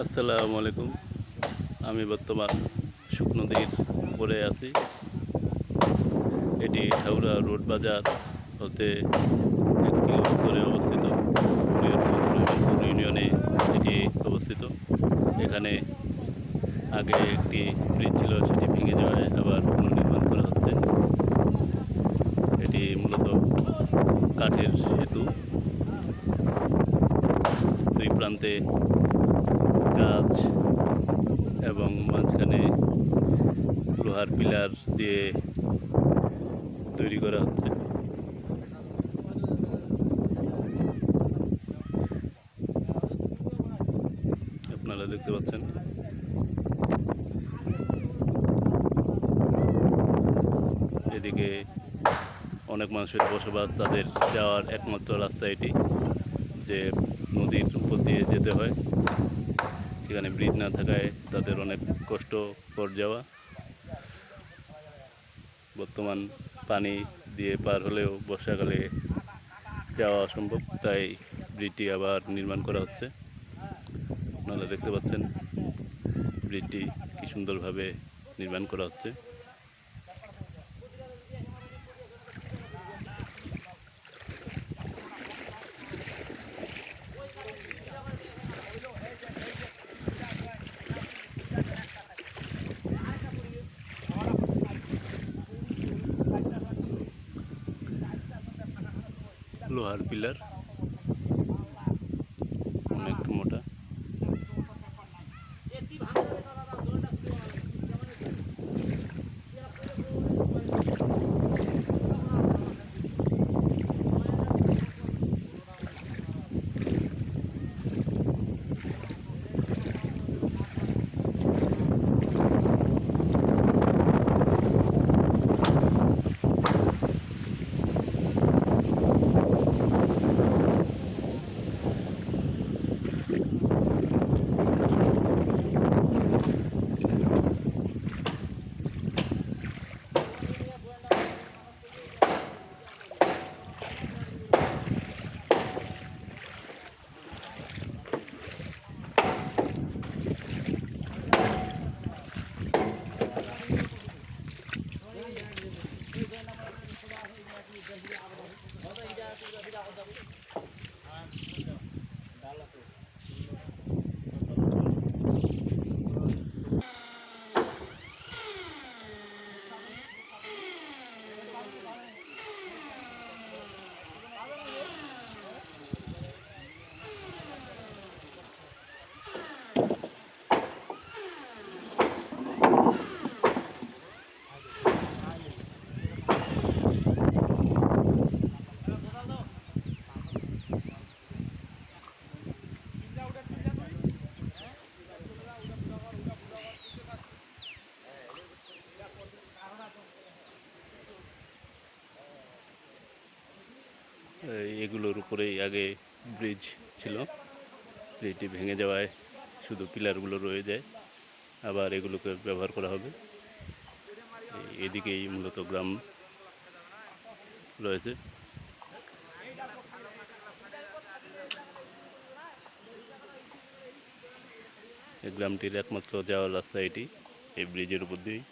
আসসালামু আলাইকুম। আমি বর্তমান শুক নদীর উপরে আছি। এটি ঠাউরা রোড বাজার হতে 1 কিলো উত্তরে অবস্থিত। রহিমপুর ইউনিয়নে এটি অবস্থিত। এখানে আগে একটি ব্রিজ ছিল, সেটি ভেঙে যাওয়ায় আবার পুনর্নির্মাণ করা হচ্ছে। এটি মূলত কাঠের সেতু, দুই প্রান্তে গাছ এবং মাঝখানে লোহার পিলার দিয়ে তৈরি করা হচ্ছে। আপনারা দেখতে পাচ্ছেন এদিকে অনেক মানুষের বসবাস, তাদের যাওয়ার একমাত্র রাস্তা এটি, যে নদীর উপর দিয়ে যেতে হয়। সেখানে ব্রিজ না থাকায় তাদের অনেক কষ্টকর যাওয়া। বর্তমান পানি দিয়ে পার হলেও বর্ষাকালে যাওয়া অসম্ভব, তাই ব্রিজটি আবার নির্মাণ করা হচ্ছে। আপনারা দেখতে পাচ্ছেন ব্রিজটি কি সুন্দরভাবে নির্মাণ করা হচ্ছে। লোহার পিলার অনেক মোটা। এগুলোর উপরেই আগে ব্রিজ ছিল। ব্রিজটি ভেঙে যাওয়ায় শুধু পিলারগুলো রয়ে যায়, আবার এগুলোকে ব্যবহার করা হবে। এদিকেই মূলত গ্রাম রয়েছে। এই গ্রামটির একমাত্র যাওয়ার রাস্তা এটি, এই ব্রিজের উপর দিয়েই।